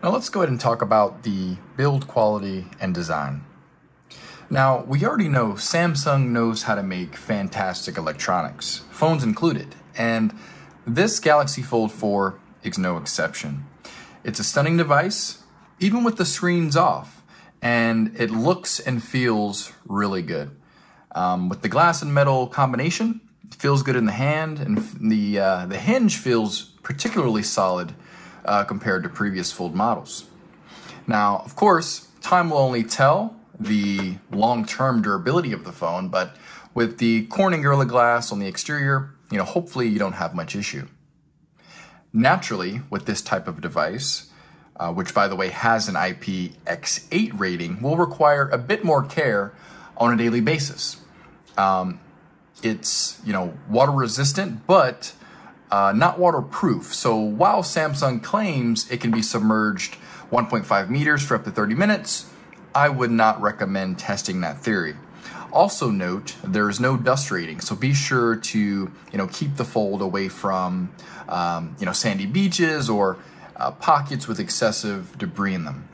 Now let's go ahead and talk about the build quality and design. Now, we already know Samsung knows how to make fantastic electronics, phones included, and this Galaxy Fold 4 is no exception. It's a stunning device, even with the screens off, and it looks and feels really good. With the glass and metal combination, it feels good in the hand, and the hinge feels particularly solid compared to previous Fold models. Now, of course, time will only tell the long-term durability of the phone, but with the Corning Gorilla Glass on the exterior, hopefully you don't have much issue. Naturally, with this type of device, which by the way has an IPX8 rating, will require a bit more care on a daily basis. It's water resistant, but not waterproof. So while Samsung claims it can be submerged 1.5 meters for up to 30 minutes, I would not recommend testing that theory. Also note, there is no dust rating, so be sure to keep the Fold away from sandy beaches or pockets with excessive debris in them.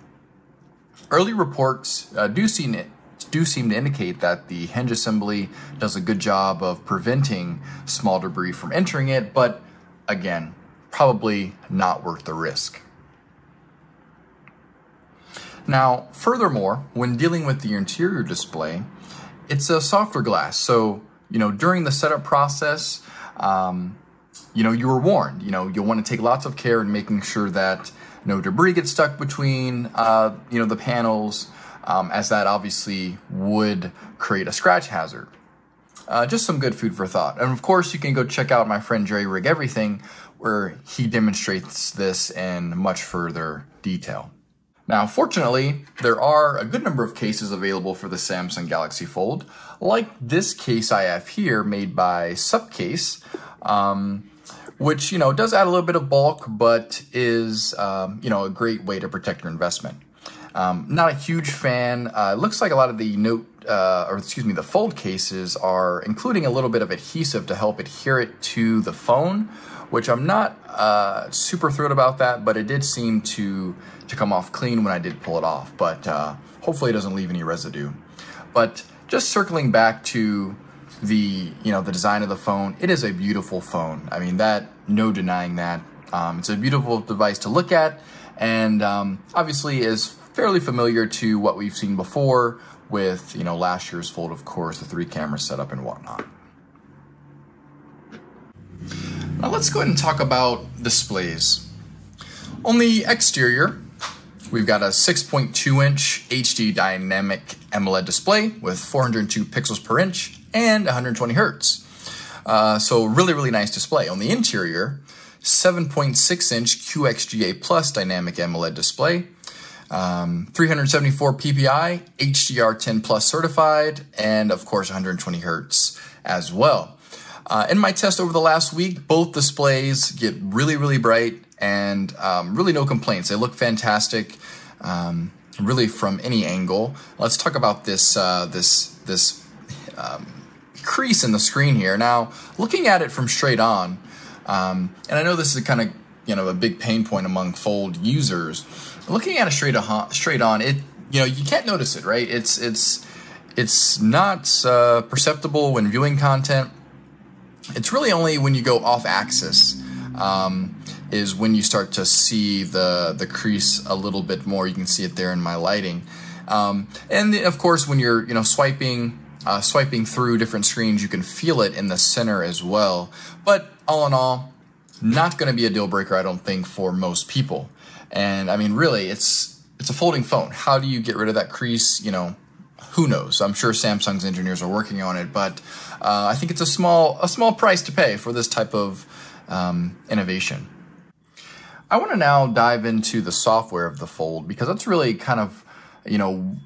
Early reports do seem to indicate that the hinge assembly does a good job of preventing small debris from entering it, but again, probably not worth the risk. Now, furthermore, when dealing with the interior display, it's a softer glass, so during the setup process, you were warned. You'll want to take lots of care in making sure that no debris gets stuck between the panels, as that obviously would create a scratch hazard. Just some good food for thought. And of course, you can go check out my friend Jerry Rig Everything, where he demonstrates this in much further detail. Now, fortunately, there are a good number of cases available for the Samsung Galaxy Fold, like this case I have here made by Supcase, which, does add a little bit of bulk, but is, a great way to protect your investment. Not a huge fan. It looks like a lot of the the Fold cases are including a little bit of adhesive to help adhere it to the phone, which I'm not super thrilled about that, but it did seem to come off clean when I did pull it off, but hopefully it doesn't leave any residue. But just circling back to the design of the phone, it is a beautiful phone. I mean, no denying that. It's a beautiful device to look at, and obviously is fairly familiar to what we've seen before with last year's Fold, of course, the 3-camera setup and whatnot. Now let's go ahead and talk about displays. On the exterior, we've got a 6.2-inch HD dynamic AMOLED display with 402 pixels per inch and 120 hertz. So really nice display. On the interior, 7.6-inch QXGA Plus dynamic AMOLED display, 374 ppi, HDR10 Plus certified, and of course 120 hertz as well. In my test over the last week, both displays get really bright and really no complaints. They look fantastic, really from any angle. Let's talk about this crease in the screen here. Now, looking at it from straight on, and I know this is kind of a big pain point among Fold users. Looking at it straight on, you can't notice it, right? It's not perceptible when viewing content. It's really only when you go off axis is when you start to see the crease a little bit more. You can see it there in my lighting, and of course when you're swiping through different screens, you can feel it in the center as well. But all in all, not going to be a deal breaker, I don't think, for most people. And I mean, really, it's a folding phone. How do you get rid of that crease? Who knows? I'm sure Samsung's engineers are working on it, but I think it's a small price to pay for this type of innovation. I want to now dive into the software of the Fold, because that's really kind of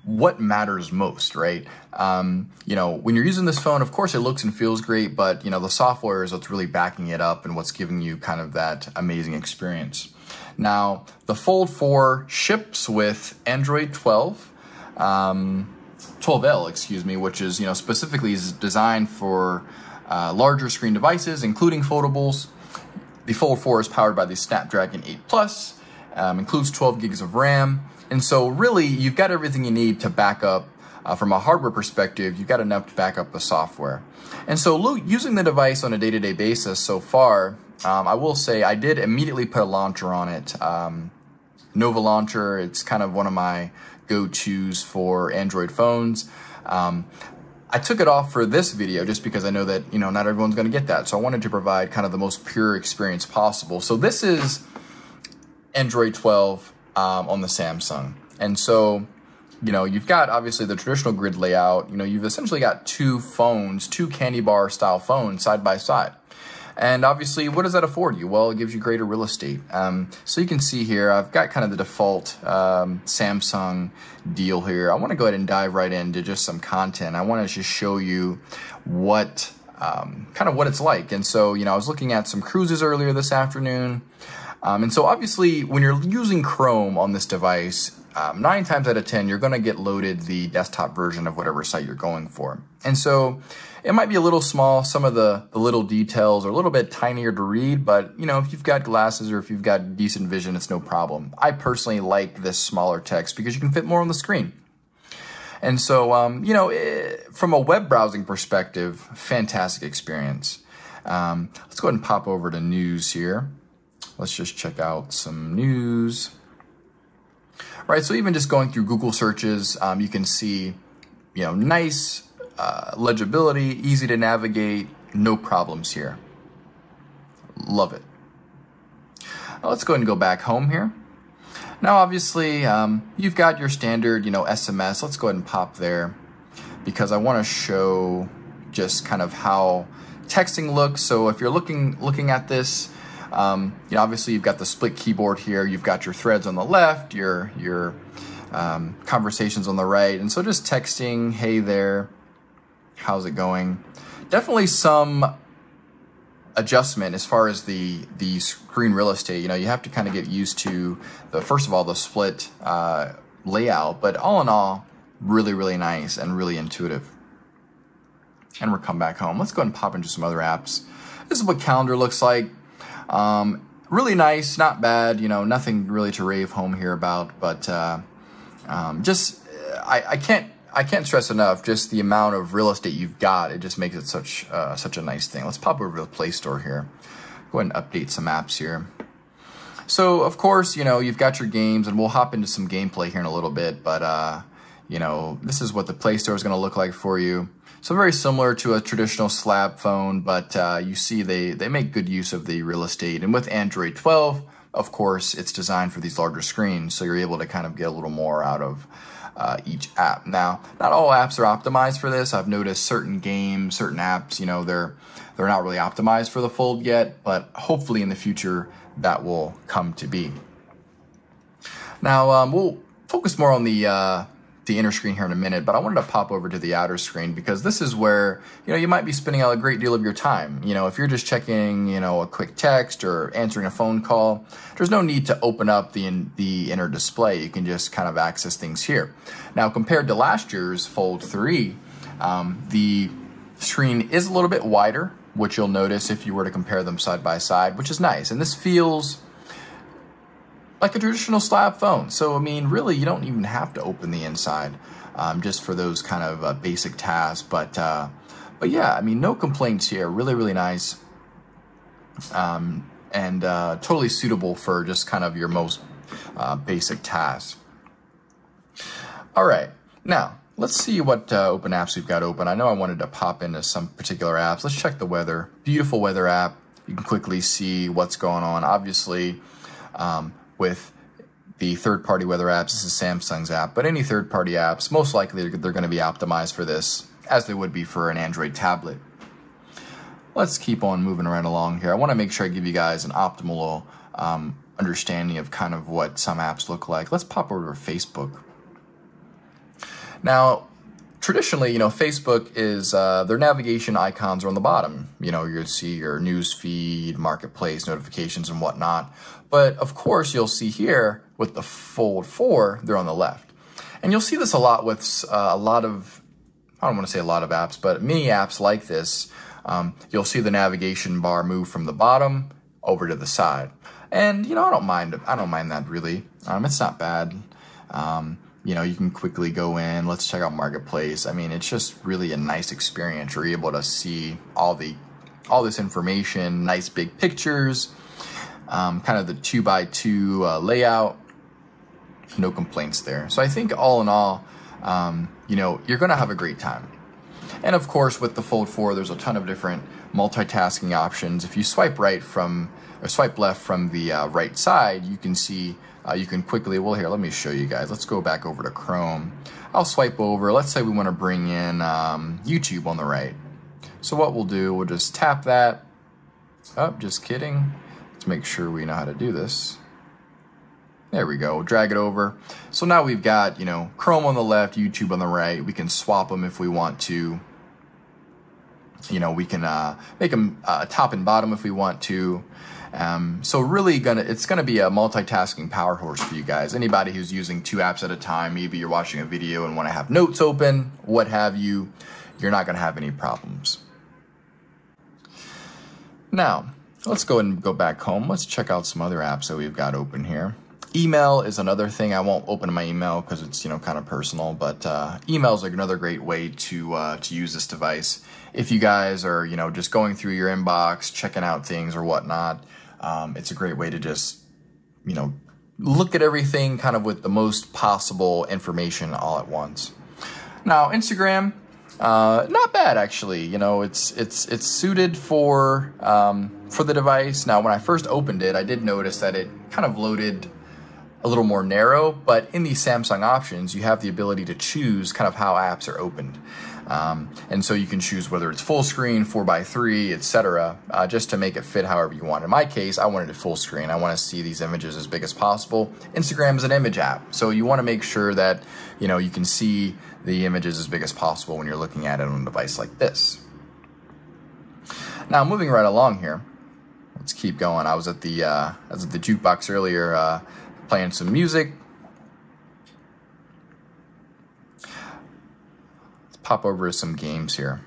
what matters most, right? When you're using this phone, of course it looks and feels great, but the software is what's really backing it up and what's giving you kind of that amazing experience. Now, the Fold 4 ships with Android 12, 12L, excuse me, which is specifically designed for larger screen devices, including foldables. The Fold 4 is powered by the Snapdragon 8 Plus, includes 12 gigs of RAM. And so really, you've got everything you need to back up. From a hardware perspective, you've got enough to back up the software. And so using the device on a day-to-day basis so far, I will say I did immediately put a launcher on it. Nova Launcher, it's kind of one of my go-tos for Android phones. I took it off for this video just because I know that, you know, not everyone's going to get that. So I wanted to provide kind of the most pure experience possible. So this is Android 12 on the Samsung. And so, you know, you've got obviously the traditional grid layout. You know, you've essentially got two phones, two candy bar style phones side by side. And obviously, what does that afford you? Well, it gives you greater real estate. So you can see here, I've got kind of the default Samsung deal here. I want to go ahead and dive right into just some content. I want to just show you what kind of what it's like. And so, you know, I was looking at some cruises earlier this afternoon. And so obviously, when you're using Chrome on this device, 9 times out of 10, you're going to get loaded the desktop version of whatever site you're going for. And so it might be a little small. Some of the little details are a little bit tinier to read, but you know, if you've got glasses or if you've got decent vision, it's no problem. I personally like this smaller text because you can fit more on the screen. And so, you know, from a web browsing perspective, fantastic experience. Let's go ahead and pop over to news here. Let's just check out some news. Right, so even just going through Google searches, you can see, you know, nice legibility, easy to navigate, no problems here. Love it. Now let's go ahead and go back home here. Now, obviously, you've got your standard, you know, SMS. Let's go ahead and pop there because I want to show just kind of how texting looks. So if you're looking at this, you know, obviously you've got the split keyboard here. You've got your threads on the left, your conversations on the right. And so just texting, hey there, how's it going? Definitely some adjustment as far as the screen real estate. You know, you have to kind of get used to first of all, the split layout, but all in all, really, really nice and really intuitive. And we're coming back home. Let's go ahead and pop into some other apps. This is what calendar looks like. Really nice, not bad, you know, nothing really to rave home here about, but just I can't stress enough just the amount of real estate you've got. It just makes it such a nice thing. Let's pop over to the Play Store here. Go ahead and update some apps here. So of course, you know, you've got your games, and we'll hop into some gameplay here in a little bit, but you know, this is what the Play Store is going to look like for you. So very similar to a traditional slab phone, but you see they make good use of the real estate. And with Android 12, of course, it's designed for these larger screens, so you're able to kind of get a little more out of each app. Now, not all apps are optimized for this. I've noticed certain games, certain apps, you know, they're not really optimized for the Fold yet, but hopefully in the future that will come to be. Now, we'll focus more on the inner screen here in a minute, but I wanted to pop over to the outer screen because this is where, you know, you might be spending a great deal of your time. You know, if you're just checking, you know, a quick text or answering a phone call, there's no need to open up the inner display. You can just kind of access things here. Now, compared to last year's Fold 3, the screen is a little bit wider, which you'll notice if you were to compare them side by side, which is nice. And this feels like a traditional slab phone. So, I mean, really, you don't even have to open the inside just for those kind of basic tasks. But yeah, I mean, no complaints here. Really, really nice. And totally suitable for just kind of your most basic tasks. All right, now let's see what open apps we've got open. I know I wanted to pop into some particular apps. Let's check the weather. Beautiful weather app. You can quickly see what's going on. Obviously, with the third-party weather apps, this is Samsung's app, but any third-party apps, most likely they're going to be optimized for this, as they would be for an Android tablet. Let's keep on moving right along here. I want to make sure I give you guys an optimal understanding of kind of what some apps look like. Let's pop over to Facebook. Now, traditionally, you know, Facebook is, their navigation icons are on the bottom. You know, you'll see your news feed, marketplace, notifications, and whatnot. But of course, you'll see here with the Fold 4, they're on the left. And you'll see this a lot with a lot of, I don't want to say a lot of apps, but many apps like this. You'll see the navigation bar move from the bottom over to the side. And, you know, I don't mind that really. It's not bad. You know, you can quickly go in, let's check out Marketplace. I mean, it's just really a nice experience. You're able to see all this information, nice big pictures, kind of the 2x2 layout. No complaints there. So I think all in all, you know, you're going to have a great time. And of course, with the Fold 4, there's a ton of different multitasking options. If you swipe right from, or swipe left from the right side, you can see, you can quickly, well here, let me show you guys. Let's go back over to Chrome. I'll swipe over, let's say we want to bring in YouTube on the right. So what we'll do, we'll just tap that. Oh, just kidding. Let's make sure we know how to do this. There we go, drag it over. So now we've got, you know, Chrome on the left, YouTube on the right. We can swap them if we want to. You know, we can make them top and bottom if we want to. So really it's gonna be a multitasking power horse for you guys. Anybody who's using 2 apps at a time, maybe you're watching a video and want to have notes open, what have you, you're not gonna have any problems. Now, let's go and go back home. Let's check out some other apps that we've got open here. Email is another thing. I won't open my email because it's, you know, kind of personal, but email is like another great way to use this device. If you guys are, you know, just going through your inbox, checking out things or whatnot, it's a great way to just, you know, look at everything kind of with the most possible information all at once. Now, Instagram, not bad actually. You know, it's suited for the device. Now, when I first opened it, I did notice that it kind of loaded a little more narrow, but in these Samsung options, you have the ability to choose kind of how apps are opened. And so you can choose whether it's full screen, 4:3, etc., just to make it fit however you want. In my case, I wanted it full screen. I want to see these images as big as possible. Instagram is an image app, so you want to make sure that, you know, you can see the images as big as possible when you're looking at it on a device like this. Now, moving right along here, let's keep going. I was at the jukebox earlier, playing some music. Let's pop over to some games here.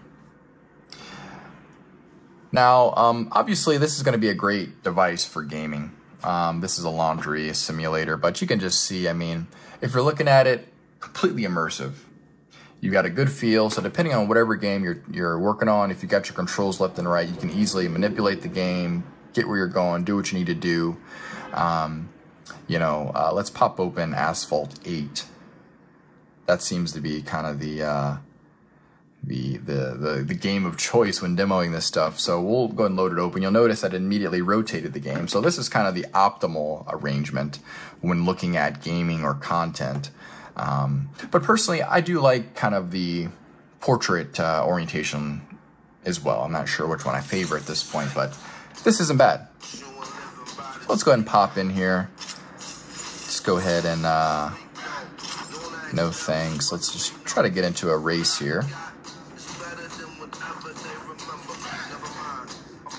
Now, obviously, this is going to be a great device for gaming. This is a laundry simulator, but you can just see, I mean, if you're looking at it, completely immersive. You got a good feel, so depending on whatever game you're working on, if you got your controls left and right, you can easily manipulate the game, get where you're going, do what you need to do. You know, let's pop open Asphalt 8. That seems to be kind of the game of choice when demoing this stuff. So we'll go ahead and load it open. You'll notice that it immediately rotated the game. So this is kind of the optimal arrangement when looking at gaming or content. But personally, I do like kind of the portrait orientation as well. I'm not sure which one I favor at this point, but this isn't bad. Let's go ahead and pop in here. Let's go ahead and, no thanks. Let's just try to get into a race here.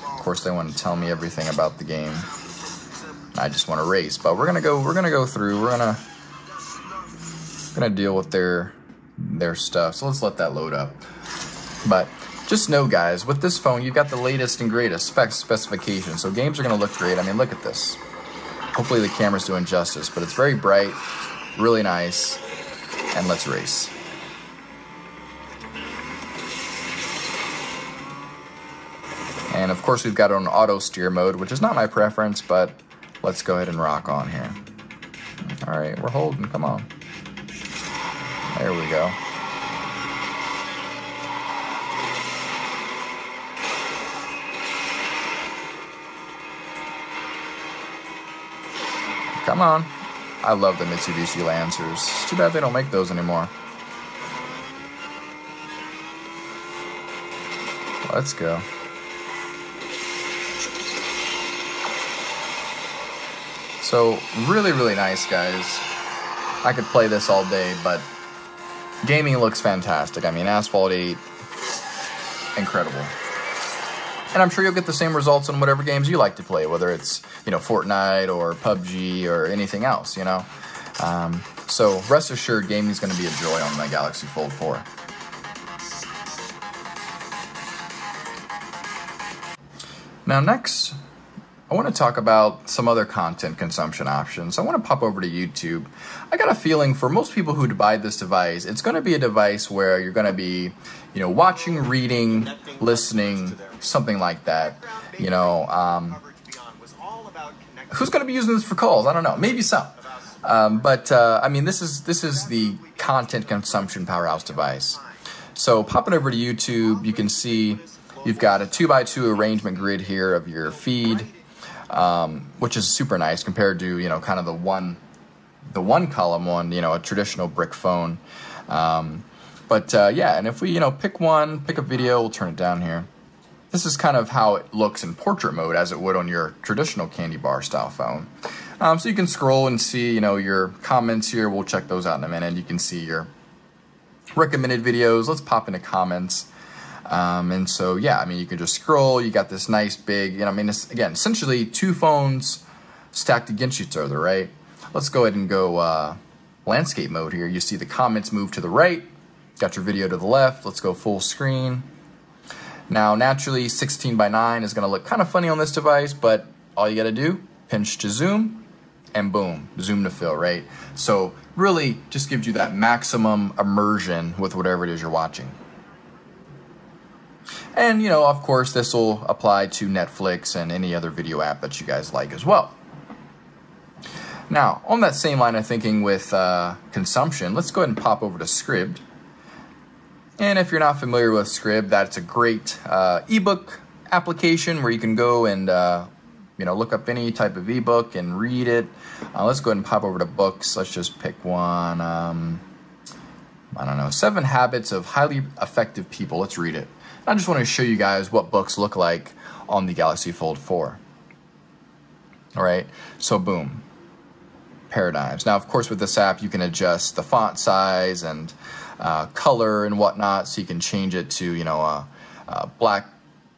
Of course, they want to tell me everything about the game. I just want to race, but we're gonna go through. We're gonna deal with their stuff. So let's let that load up. But just know, guys, with this phone, you've got the latest and greatest specifications. So games are gonna look great. I mean, look at this. Hopefully the camera's doing justice, but it's very bright, really nice, and let's race. And of course we've got it on auto steer mode, which is not my preference, but let's go ahead and rock on here. All right, we're holding, come on. There we go. Come on. I love the Mitsubishi Lancers. It's too bad they don't make those anymore. Let's go. So, really, really nice, guys. I could play this all day, but gaming looks fantastic. I mean, Asphalt 8, incredible. And I'm sure you'll get the same results in whatever games you like to play, whether it's, you know, Fortnite or PUBG or anything else, you know. So rest assured, gaming is going to be a joy on my Galaxy Fold 4. Now next, I want to talk about some other content consumption options. I want to pop over to YouTube. I got a feeling for most people who buy this device, it's going to be a device where you're going to be, watching, reading, listening, something like that. Who's going to be using this for calls? I don't know. Maybe some. I mean, this is the content consumption powerhouse device. So popping over to YouTube, you can see you've got a 2x2 arrangement grid here of your feed, which is super nice compared to kind of the one column one, a traditional brick phone. Yeah, and if we pick a video, we'll turn it down here. This is kind of how it looks in portrait mode as it would on your traditional candy bar style phone. So you can scroll and see, your comments here. We'll check those out in a minute. You can see your recommended videos. Let's pop into comments. And so, yeah, I mean, you can just scroll. You got this nice big, it's, again, essentially two phones stacked against each other, right? Let's go ahead and go landscape mode here. You see the comments move to the right. Got your video to the left. Let's go full screen. Now, naturally, 16:9 is going to look kind of funny on this device, but all you got to do, pinch to zoom, and boom, zoom to fill, right? So really just gives you that maximum immersion with whatever it is you're watching. And, of course, this will apply to Netflix and any other video app that you guys like as well. Now, on that same line of thinking with consumption, let's go ahead and pop over to Scribd. And if you're not familiar with Scribd, that's a great ebook application where you can go and look up any type of ebook and read it. Let's go ahead and pop over to books. Let's just pick one. I don't know, 7 Habits of Highly Effective People. Let's read it. I just want to show you guys what books look like on the Galaxy Fold 4. All right, so boom, paradigms. Now, of course, with this app, you can adjust the font size and color and whatnot, so you can change it to, black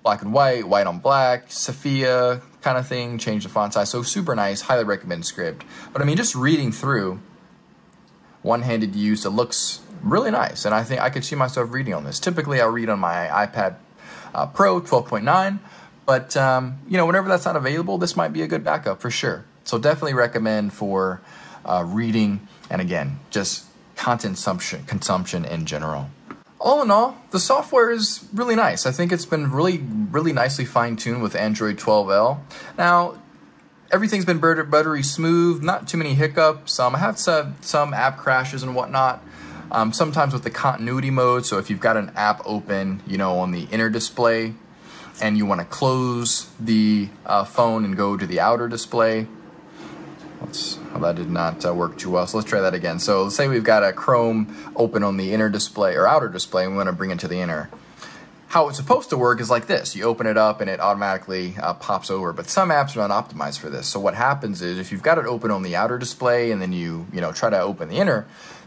and white, white on black, sepia kind of thing, change the font size. So super nice, highly recommend Scribd. But I mean, just reading through, one-handed use, it looks really nice, and I think I could see myself reading on this. Typically, I'll read on my iPad Pro 12.9, but whenever that's not available, this might be a good backup for sure. So definitely recommend for reading, and again, just content consumption in general. All in all, the software is really nice. I think it's been really nicely fine-tuned with Android 12L. Now, everything's been buttery smooth, not too many hiccups. I have some app crashes and whatnot. Sometimes with the continuity mode, so if you've got an app open, on the inner display, and you want to close the phone and go to the outer display. That did not work too well, so let's try that again. So let's say we've got a Chrome open on the inner display or outer display, and we want to bring it to the inner. How it's supposed to work is like this. You open it up and it automatically pops over, but some apps are not optimized for this. So what happens is if you've got it open on the outer display and then you try to open the inner,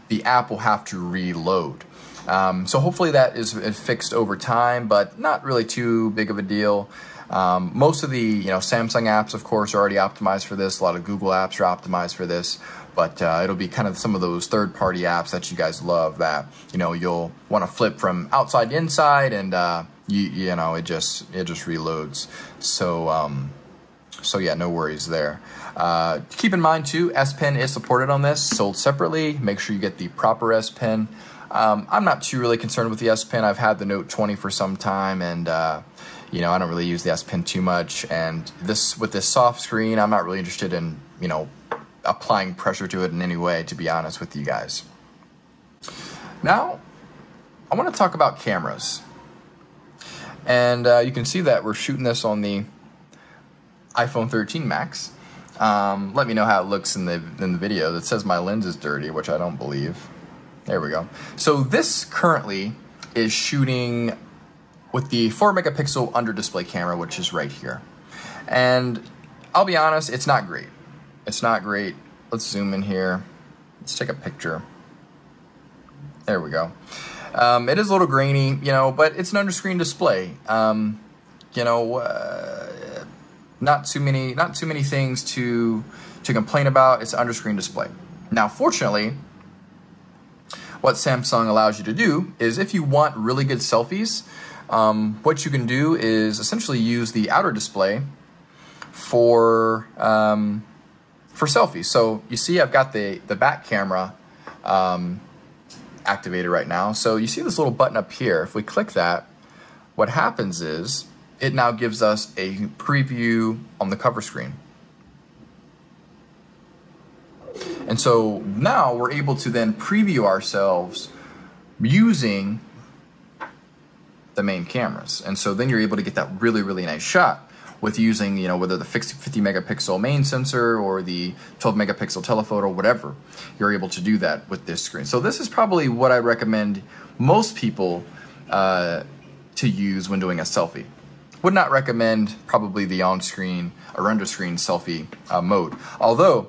the app will have to reload. So hopefully that is fixed over time, but not really too big of a deal. Most of the Samsung apps, of course, are already optimized for this. A lot of Google apps are optimized for this, but it'll be kind of some of those third-party apps that you guys love that you'll want to flip from outside to inside, and it just reloads. So yeah, no worries there. Keep in mind too, S Pen is supported on this, sold separately. Make sure you get the proper S Pen. I'm not too really concerned with the S Pen. I've had the Note 20 for some time, and I don't really use the S Pen too much. And with this soft screen, I'm not really interested in applying pressure to it in any way, to be honest with you guys. Now, I want to talk about cameras, and you can see that we're shooting this on the iPhone 13 Max. Let me know how it looks in the video. That says my lens is dirty, which I don't believe. There we go. So this currently is shooting with the 4 megapixel under display camera, which is right here. And I'll be honest, it's not great. It's not great. Let's zoom in here. Let's take a picture. There we go. It is a little grainy, but it's an under-screen display. Not too many things to complain about. It's an under-screen display. Now, fortunately, what Samsung allows you to do is if you want really good selfies, what you can do is essentially use the outer display for selfies. So you see I've got the back camera activated right now. So you see this little button up here. If we click that, what happens is it now gives us a preview on the cover screen. And so now we're able to then preview ourselves using the main cameras. And so then you're able to get that really, really nice shot with using, you know, whether the 50 megapixel main sensor or the 12 megapixel telephoto, whatever, you're able to do that with this screen. So this is probably what I recommend most people to use when doing a selfie. Would not recommend probably the on-screen or under-screen selfie mode. Although,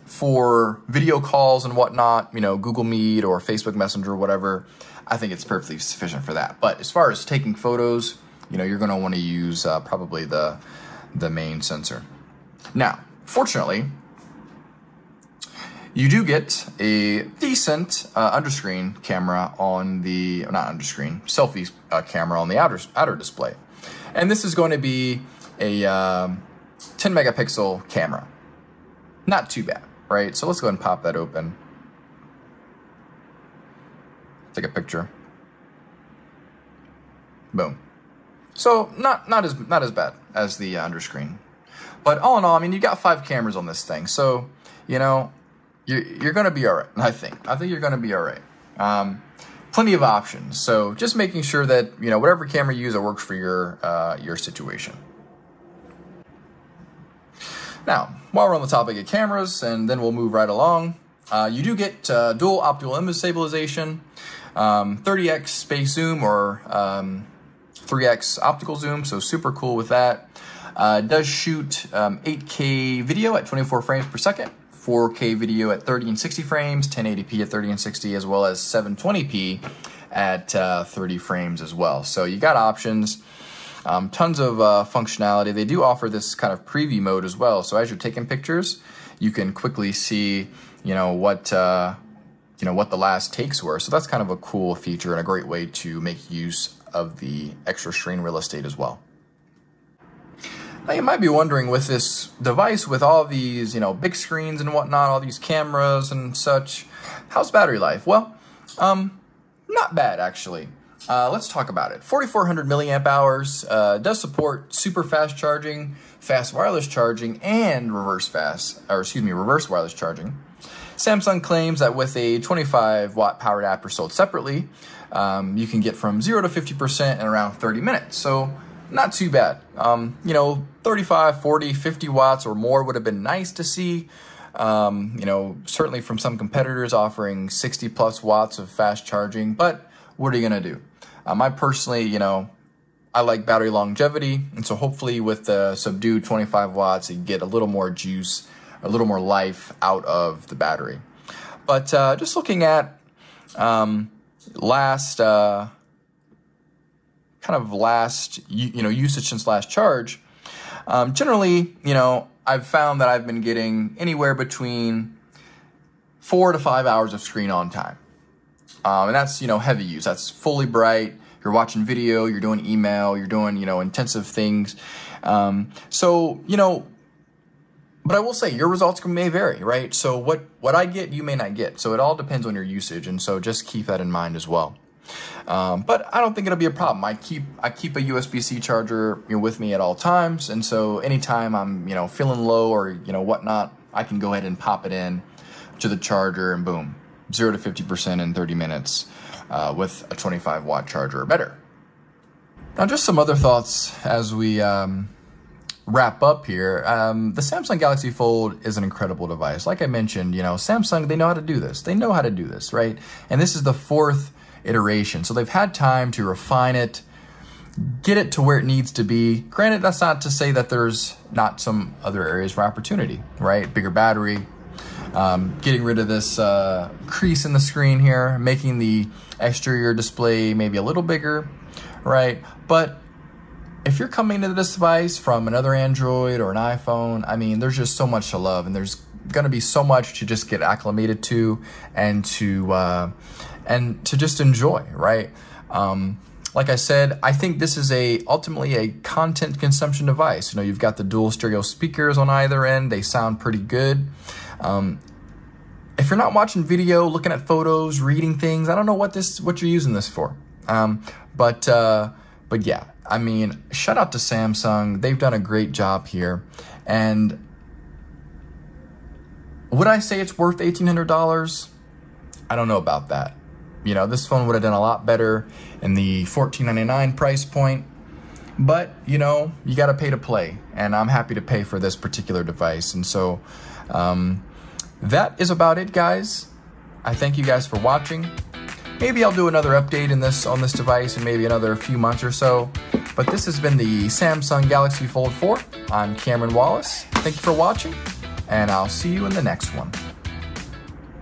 for video calls and whatnot, you know, Google Meet or Facebook Messenger or whatever, I think it's perfectly sufficient for that. But as far as taking photos, you know, you're going to want to use probably the main sensor. Now, fortunately, you do get a decent underscreen camera on the, not underscreen, selfie camera on the outer display. And this is going to be a 10 megapixel camera. Not too bad, right? So let's go ahead and pop that open. Take a picture. Boom. So not as bad as the underscreen. But all in all, I mean, you got 5 cameras on this thing. So, you know, you're going to be all right, I think. I think you're going to be all right. Plenty of options. So just making sure that, you know, whatever camera you use, it works for your situation. Now, while we're on the topic of cameras, and then we'll move right along, you do get dual optical image stabilization, 30x space zoom or 3x optical zoom, so super cool with that. It does shoot 8K video at 24 frames per second, 4K video at 30 and 60 frames, 1080p at 30 and 60, as well as 720p at 30 frames as well. So you got options, tons of functionality. They do offer this kind of preview mode as well. So as you're taking pictures, you can quickly see, you know, what the last takes were. So that's kind of a cool feature and a great way to make use of the extra screen real estate as well. Now you might be wondering, with this device, with all these, you know, big screens and whatnot, all these cameras and such, how's battery life? Well, not bad actually. Let's talk about it. 4,400 milliamp hours, does support super fast charging, fast wireless charging, and reverse wireless charging. Samsung claims that with a 25 watt power adapter sold separately, you can get from 0 to 50% in around 30 minutes. So not too bad. You know, 35, 40, 50 watts or more would have been nice to see. You know, certainly from some competitors offering 60 plus watts of fast charging, but what are you going to do? I personally, you know, I like battery longevity. And so hopefully with the subdued 25 watts, you get a little more juice, a little more life out of the battery. But just looking at last usage since last charge, generally, you know, I've found that I've been getting anywhere between 4 to 5 hours of screen on time. And that's, you know, heavy use. That's fully bright. You're watching video, you're doing email, you're doing, you know, intensive things. So, you know, but I will say your results may vary, right? So what I get, you may not get. So it all depends on your usage. And so just keep that in mind as well. But I don't think it'll be a problem. I keep a USB-C charger, you know, with me at all times. And so anytime I'm, you know, feeling low or, you know, whatnot, I can go ahead and pop it in to the charger and boom, 0 to 50% in 30 minutes with a 25 watt charger or better. Now just some other thoughts as we wrap up here. The Samsung Galaxy Fold is an incredible device. Like I mentioned, you know, Samsung, they know how to do this. They know how to do this, right? And this is the 4th iteration. So they've had time to refine it, get it to where it needs to be. Granted, that's not to say that there's not some other areas for opportunity, right? Bigger battery, getting rid of this crease in the screen here, making the exterior display maybe a little bigger, right? But if you're coming to this device from another Android or an iPhone, I mean, there's just so much to love, and there's going to be so much to just get acclimated to and to just enjoy, right? like I said, I think this is ultimately a content consumption device. You know, you've got the dual stereo speakers on either end. They sound pretty good. If you're not watching video, looking at photos, reading things, I don't know what you're using this for. But yeah, I mean, shout out to Samsung. They've done a great job here. And would I say it's worth $1,800? I don't know about that. You know, this phone would have done a lot better in the $1,499 price point. But, you know, you got to pay to play. And I'm happy to pay for this particular device. And so that is about it, guys. I thank you guys for watching. Maybe I'll do another update on this device in maybe another few months or so. But this has been the Samsung Galaxy Fold 4. I'm Cameron Wallace. Thank you for watching, and I'll see you in the next one.